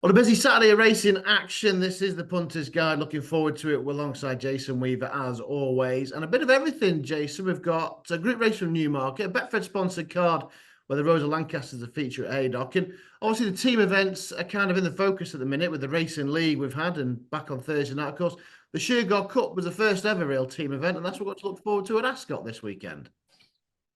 Well, a busy Saturday of racing action. This is the Punters Guide. Looking forward to it. We're alongside Jason Weaver as always. And a bit of everything, Jason. We've got a group race from Newmarket, a Betfred sponsored card where the Rose of Lancaster is a feature at Haydock. And obviously the team events are kind of in the focus at the minute with the racing league we've had. And back on Thursday night, of course, the Shergar Cup was the first ever real team event. And that's what we've got to look forward to at Ascot this weekend.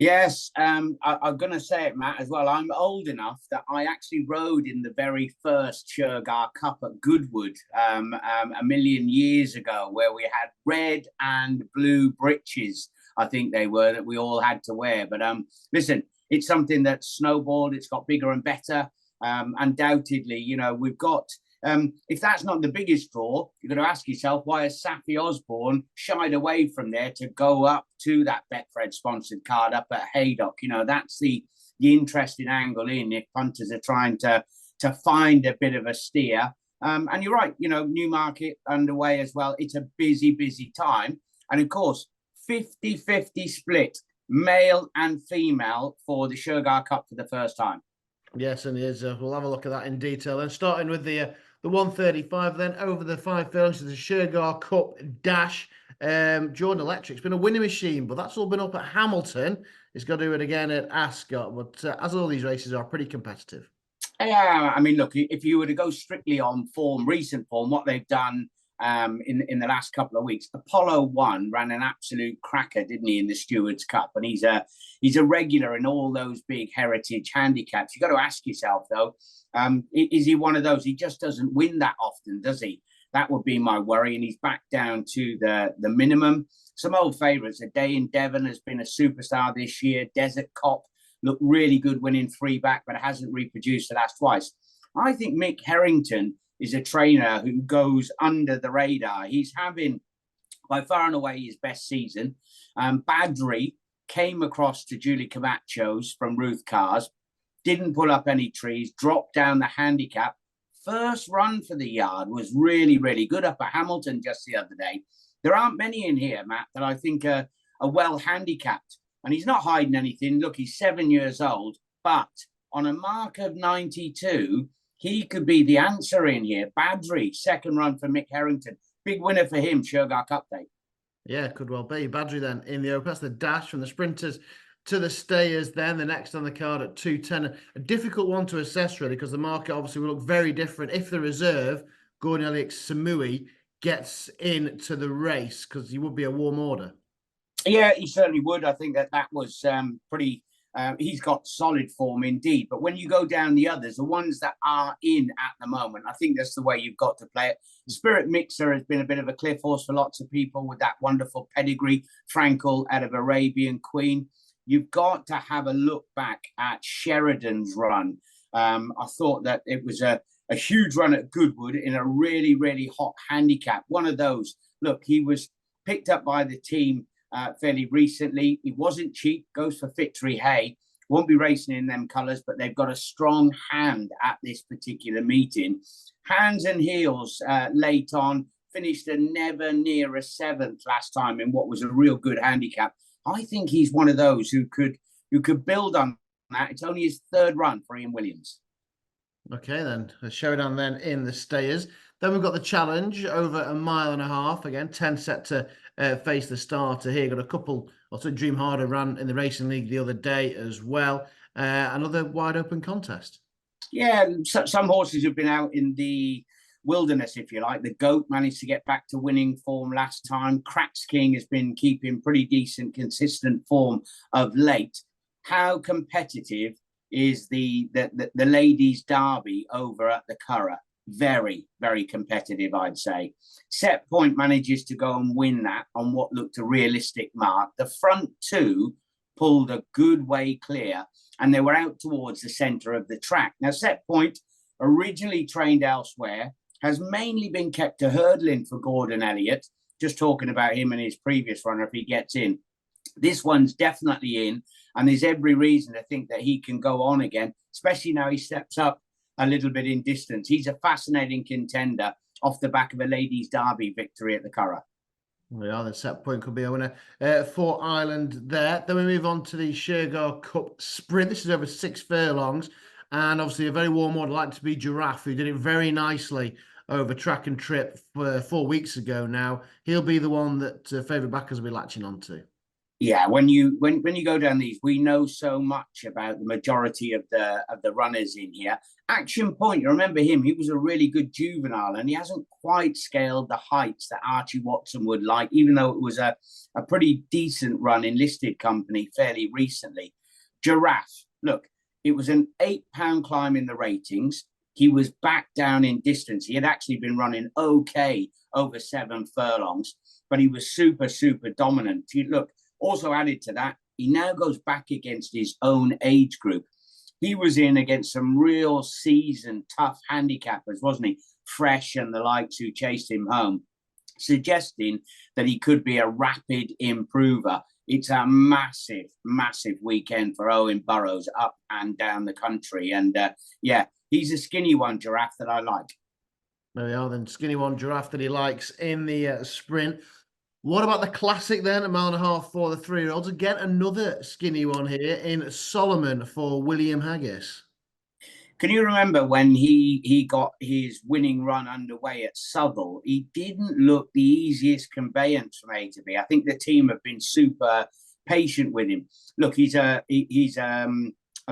Yes, I'm going to say it, Matt, as well. I'm old enough that I actually rode in the very first Shergar Cup at Goodwood a million years ago, where we had red and blue breeches, I think they were, that we all had to wear. But listen, it's something that snowballed. It's got bigger and better. Undoubtedly, we've got if that's not the biggest draw, you've got to ask yourself, why has Safi Osborne shied away from there to go up to that Betfred sponsored card up at Haydock? That's the interesting angle in if punters are trying to find a bit of a steer. And you're right, Newmarket underway as well. It's a busy time. And of course, 50-50 split, male and female for the Shergar Cup for the first time. Yes, and is. We'll have a look at that in detail. And starting with the 135, then over the 5 furlongs to the Shergar Cup Dash. Jordan Electric's been a winning machine, but that's all been up at Hamilton. He's got to do it again at Ascot. But as all these races are pretty competitive. Yeah, I mean, look, if you were to go strictly on form, recent form, what they've done in the last couple of weeks, Apollo 1 ran an absolute cracker, didn't he, in the Stewards Cup? And he's a regular in all those big heritage handicaps. You've got to ask yourself, though, is he one of those? He just doesn't win that often, does he? That would be my worry. And he's back down to the minimum. Some old favourites. A Day in Devon has been a superstar this year. Desert Cop looked really good winning 3 back, but hasn't reproduced the last twice. I think Mick Harrington is a trainer who goes under the radar. He's having, by far and away, his best season. Badri came across to Julie Camacho's from Ruth Cars, didn't pull up any trees, dropped down the handicap. First run for the yard was really good up at Hamilton just the other day. There aren't many in here, Matt, that I think are well handicapped. And he's not hiding anything. Look, he's 7 years old, but on a mark of 92, he could be the answer in here. Badri, second run for Mick Harrington. Big winner for him, Shergar Cup Day. Yeah, could well be. Badri then in the open. That's the dash from the sprinters to the stayers then. The next on the card at 2:10. A difficult one to assess, really, because the market obviously will look very different if the reserve, Gordon Elliott Samui, gets into the race, because he would be a warm order. Yeah, he certainly would. I think that was pretty... he's got solid form indeed. But when you go down the others, the ones that are in at the moment, I think that's the way you've got to play it. Spirit Mixer has been a bit of a cliff horse for lots of people with that wonderful pedigree. Frankel out of Arabian Queen. You've got to have a look back at Sheridan's run. I thought that it was a huge run at Goodwood in a really hot handicap. One of those. Look, he was picked up by the team fairly recently. He wasn't cheap, goes for Victory Hay. Won't be racing in them colours, but they've got a strong hand at this particular meeting. Hands and Heels late on, finished a never near a 7th last time in what was a real good handicap. I think he's one of those who could build on that. It's only his 3rd run for Ian Williams. Okay, then a showdown then in the stayers. Then we've got the challenge over a 1.5 miles. Again, 10 set to face the starter here. Got a couple, also Dream Harder ran in the Racing League the other day as well. Another wide open contest. Yeah, some horses have been out in the wilderness, if you like. The Goat managed to get back to winning form last time. Cracks King has been keeping pretty decent, consistent form of late. How competitive is the ladies' derby over at the Curragh? Very competitive, I'd say. Set Point manages to go and win that on what looked a realistic mark. The front 2 pulled a good way clear, and they were out towards the centre of the track. Now, Set Point, originally trained elsewhere, has mainly been kept to hurdling for Gordon Elliott. Just talking about him and his previous runner if he gets in. This one's definitely in, and there's every reason to think that he can go on again, especially now he steps up a little bit in distance. He's a fascinating contender off the back of a ladies' derby victory at the Curragh. Yeah, the Set Point could be a winner for Ireland there. Then we move on to the Shergar Cup Sprint. This is over 6 furlongs. And obviously a very warm one, like to be Giraffe, who did it very nicely over Track and Trip 4 weeks ago now. He'll be the one that favourite backers will be latching onto. Yeah, when you go down these, we know so much about the majority of the runners in here. Action Point, you remember him? He was a really good juvenile, and he hasn't quite scaled the heights that Archie Watson would like, even though it was a pretty decent run in listed company fairly recently. Giraffe, look, it was an £8 climb in the ratings. He was back down in distance. He had actually been running okay over 7 furlongs, but he was super, super dominant. Look, also added to that, he now goes back against his own age group. He was in against some real seasoned, tough handicappers, wasn't he? Fresh and the likes who chased him home, suggesting that he could be a rapid improver. It's a massive, massive weekend for Owen Burrows up and down the country. And yeah, he's a skinny one, Giraffe, that I like. There we are then, skinny one, Giraffe that he likes in the sprint. What about the Classic then, 1.5 miles for the 3-year-olds? Again, another skinny one here in Solomon for William Haggis. Can you remember when he got his winning run underway at Southall? He didn't look the easiest conveyance from A to B. I think the team have been super patient with him. Look, he's a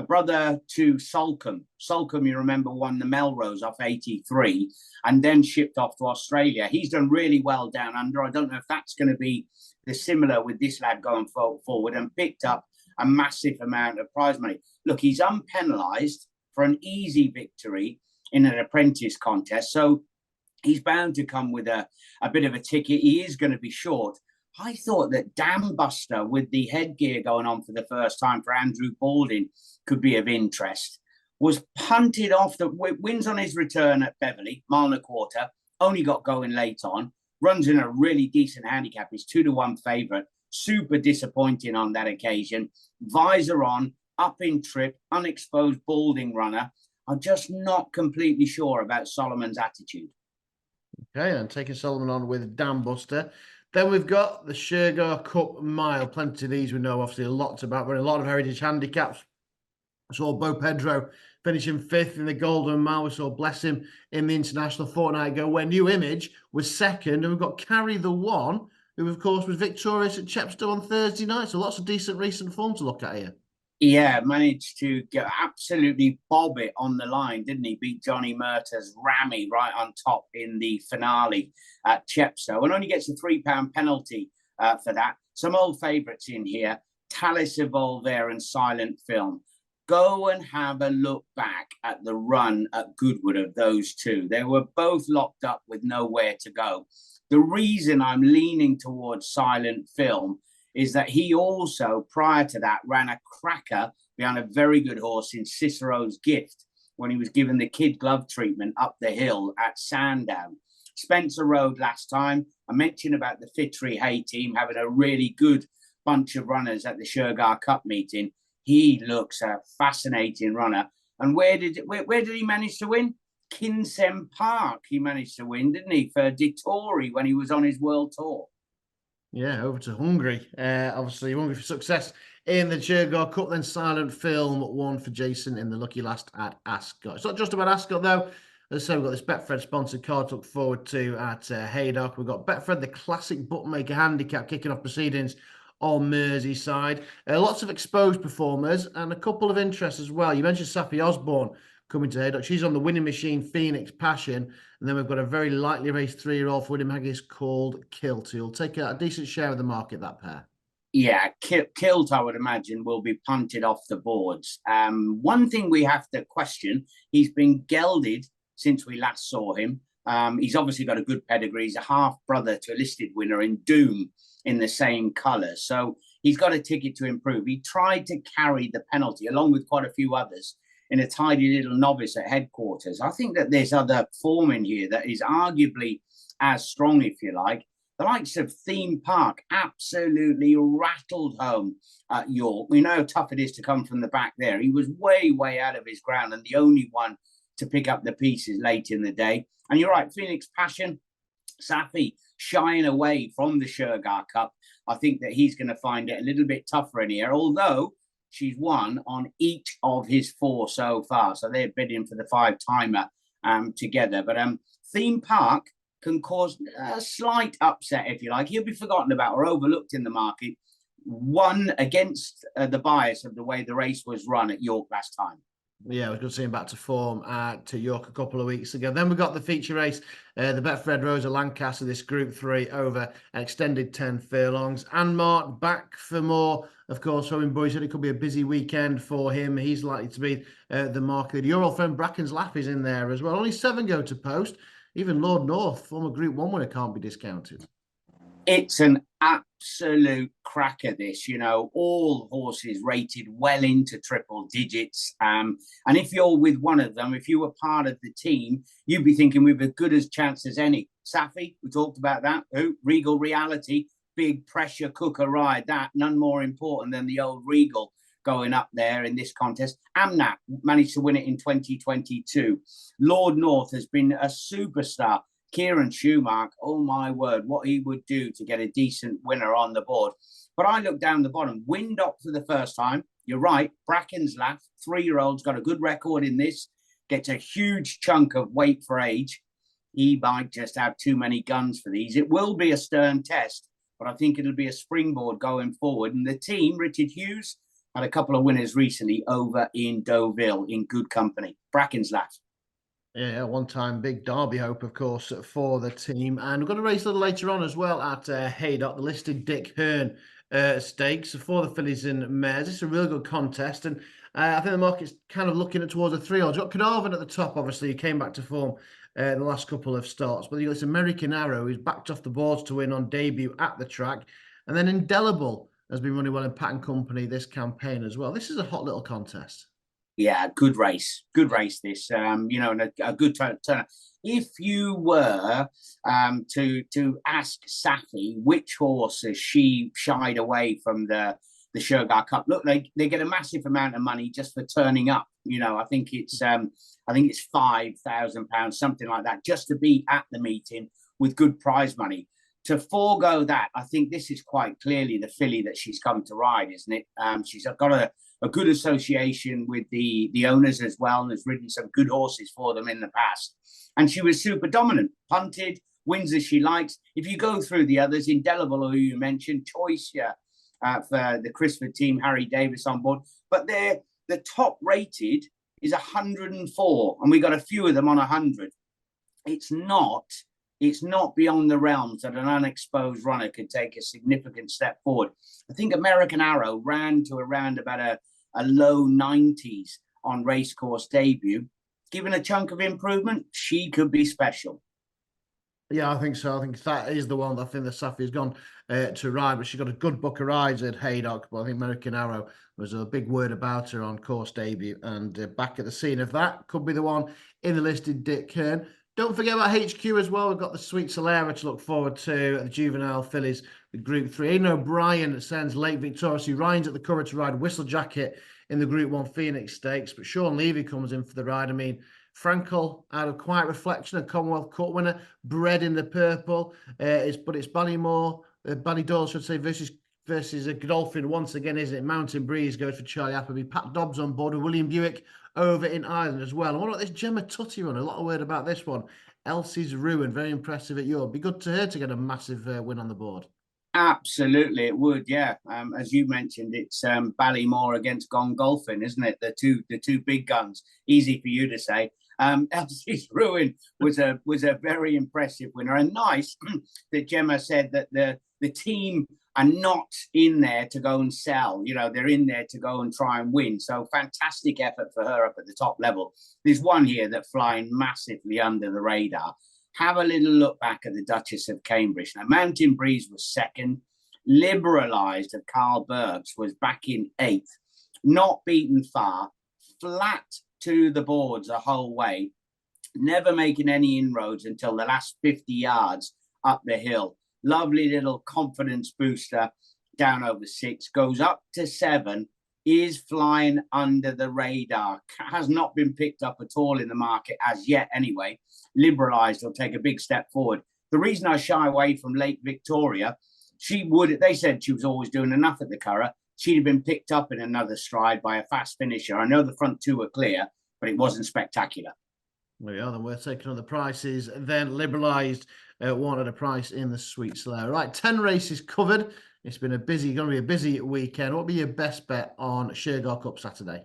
brother to Salcombe. Salcombe, you remember, won the Melrose off 83 and then shipped off to Australia. He's done really well down under. I don't know if that's going to be the similar with this lad going forward, and picked up a massive amount of prize money. Look, he's unpenalised for an easy victory in an apprentice contest. So he's bound to come with a bit of a ticket. He is going to be short. I thought that Dam Buster, with the headgear going on for the first time for Andrew Balding, could be of interest. Was punted off, the wins on his return at Beverley, 1.25 miles, only got going late on, runs in a really decent handicap. He's 2-1 favourite. Super disappointing on that occasion. Visor on, up in trip, unexposed Balding runner. I'm just not completely sure about Solomon's attitude. Okay, and taking Solomon on with Dam Buster. Then we've got the Shergar Cup Mile. Plenty of these we know obviously lots about. We're in a lot of heritage handicaps. We saw Bo Pedro finishing 5th in the Golden Mile. We saw Bless Him in the International fortnight ago, where New Image was 2nd. And we've got Carry the One, who of course was victorious at Chepstow on Thursday night. So lots of decent recent form to look at here. Yeah, managed to get absolutely bob it on the line, didn't he? Beat Johnny Murtagh's Rammy right on top in the finale at Chepstow, and only gets a £3 penalty for that. Some old favourites in here, Talis Evolver and Silent Film. Go and have a look back at the run at Goodwood of those two. They were both locked up with nowhere to go. The reason I'm leaning towards Silent Film is that he also, prior to that, ran a cracker behind a very good horse in Cicero's Gift when he was given the kid glove treatment up the hill at Sandown. Spencer Road last time. I mentioned about the Fitri Hay team having a really good bunch of runners at the Shergar Cup meeting. He looks a fascinating runner. And where did he manage to win? Kinsem Park he managed to win, didn't he, for Dittori when he was on his world tour. Yeah, over to Hungary. Obviously, hungry for success in the Shergar Cup. Then Silent Film won for Jason in the lucky last at Ascot. It's not just about Ascot, though. As I say, we've got this Betfred sponsored card to look forward to at Haydock. We've got Betfred, the classic bookmaker handicap, kicking off proceedings on Merseyside. Lots of exposed performers and a couple of interests as well. You mentioned Safi Osborne coming to Haydock. She's on the winning machine, Phoenix Passion. And then we've got a very lightly raced 3-year-old for William Haggis called Kilt. He'll take a decent share of the market, that pair. Yeah, Kilt, I would imagine, will be punted off the boards. One thing we have to question, he's been gelded since we last saw him. He's obviously got a good pedigree. He's a half-brother to a listed winner in Doom in the same colours. So he's got a ticket to improve. He tried to carry the penalty, along with quite a few others, in a tidy little novice at headquarters. I think that there's other form in here that is arguably as strong, if you like. The likes of Theme Park absolutely rattled home at York. We know how tough it is to come from the back there. He was way, way out of his ground and the only one to pick up the pieces late in the day. And you're right, Phoenix Passion, Safi shying away from the Shergar Cup. I think that he's going to find it a little bit tougher in here, although she's won on each of his 4 so far. So they're bidding for the 5-timer together. But Theme Park can cause a slight upset, if you like. He'll be forgotten about or overlooked in the market. Won against the bias of the way the race was run at York last time. Yeah, it was good to see him back to form to York a couple of weeks ago. Then we got the feature race, the Betfred Rosa Lancaster, this Group 3 over an extended 10 furlongs. Anmark back for more. Of course, Owen Boy said it could be a busy weekend for him. He's likely to be the market. Your old friend Bracken's Lap is in there as well. Only 7 go to post. Even Lord North, former Group 1 winner, can't be discounted. It's an absolute cracker, this, all horses rated well into triple digits. And if you're with one of them, if you were part of the team, you'd be thinking we've as good a chance as any. Safi, we talked about that. Regal Reality, big pressure cooker ride. That, none more important than the old Regal going up there in this contest. Amnat managed to win it in 2022. Lord North has been a superstar. Kieran Schumacher, oh my word, what he would do to get a decent winner on the board. But I look down the bottom, Windop for the first time. You're right, Bracken's Laugh, 3-year-old's got a good record in this, gets a huge chunk of weight for age. He might just have too many guns for these. It will be a stern test, but I think it'll be a springboard going forward. And the team, Richard Hughes, had a couple of winners recently over in Deauville in good company. Bracken's Laugh. Yeah, one-time big derby hope, of course, for the team. And we're going to race a little later on as well at Haydock, the listed Dick Hern stakes for the fillies and mares. It's a really good contest. And I think the market's kind of looking towards a 3-odds. You've got Caernarvon at the top, obviously. He came back to form in the last couple of starts. But you've got this American Arrow who's backed off the boards to win on debut at the track. And then Indelible has been running well in Pat and Company this campaign as well. This is a hot little contest. Yeah, good race this, and a good turn. If you were to ask Safi which horse has she shied away from the Shergar Cup, look, they get a massive amount of money just for turning up. I think it's £5,000, something like that, just to be at the meeting with good prize money. To forego that, I think this is quite clearly the filly that she's come to ride, isn't it? She's got a good association with the owners as well, and has ridden some good horses for them in the past. And she was super dominant, punted, wins as she likes. If you go through the others, Indelible, who you mentioned, Choice here for the Crisford team, Harry Davis on board. But the top rated is 104, and we got a few of them on 100. It's not beyond the realms that an unexposed runner could take a significant step forward. I think American Arrow ran to around about a low 90s on racecourse debut. Given a chunk of improvement, she could be special. Yeah, I think so. I think that is the one that I think the Safi's gone to ride, but she got a good book of rides at Haydock. But I think American Arrow was a big word about her on course debut, and back at the scene of that could be the one in the listed Dick Hern. Don't forget about HQ as well. We've got the Sweet Solera to look forward to at the juvenile fillies with Group 3. Aidan O'Brien sends Lake Victorious. He rides at the cover to ride Whistle Jacket in the Group 1 Phoenix Stakes. But Sean Levy comes in for the ride. I mean, Frankel, out of Quiet Reflection, a Commonwealth Cup winner, bred in the purple. But it's Ballymore, Ballydor, should say, versus a Godolphin once again, isn't it? Mountain Breeze goes for Charlie Appleby. Pat Dobbs on board with William Buick over in Ireland as well. And what about this Gemma Tutty run? A lot of word about this one. Elsie's Ruin, very impressive at York. Be good to her to get a massive win on the board. Absolutely, it would, yeah. As you mentioned, it's Ballymore against Godolphin, isn't it? The two big guns. Easy for you to say. Elsie's Ruin was a very impressive winner, and nice that Gemma said that the team are not in there to go and sell. They're in there to go and try and win. So fantastic effort for her up at the top level. There's one here that flying massively under the radar. Have a little look back at the Duchess of Cambridge. Now, Mountain Breeze was second. Liberalised of Carl Burks was back in 8th. Not beaten far. Flat to the boards the whole way. Never making any inroads until the last 50 yards up the hill. Lovely little confidence booster down over 6. Goes up to 7. Is flying under the radar. Has not been picked up at all in the market as yet anyway. Liberalised will take a big step forward. The reason I shy away from Lake Victoria, they said she was always doing enough at the Curragh. she'd have been picked up in another stride by a fast finisher. I know the front two were clear, but it wasn't spectacular. There we are, then we're taking on the prices, then liberalised, one at a price in the Sweet Solera. Right, 10 races covered. It's been going to be a busy weekend. What would be your best bet on Shergar Cup Saturday?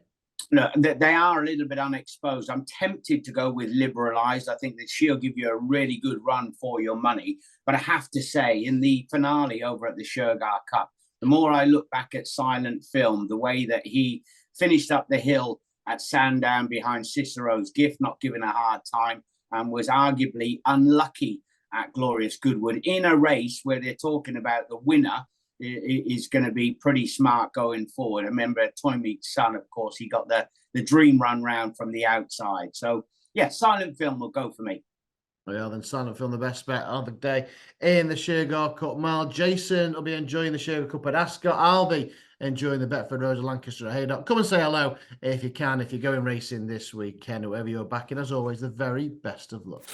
Look, they are a little bit unexposed. I'm tempted to go with liberalised. I think that she'll give you a really good run for your money. But I have to say, in the finale over at the Shergar Cup, the more I look back at Silent Film, the way that he finished up the hill at Sandown behind Cicero's Gift, not given a hard time, and was arguably unlucky at Glorious Goodwood in a race where they're talking about the winner is going to be pretty smart going forward. I remember Toymeek's son, of course, he got the dream run round from the outside. So, yeah, Silent Film will go for me. Well, then Silent Film, the best bet of the day in the Shergar Cup Mile. Jason will be enjoying the Shergar Cup at Ascot. I'll be enjoying the Betfred Road of Lancaster at Haydock. Come and say hello if you can, if you're going racing this weekend, whoever you're backing. As always, the very best of luck.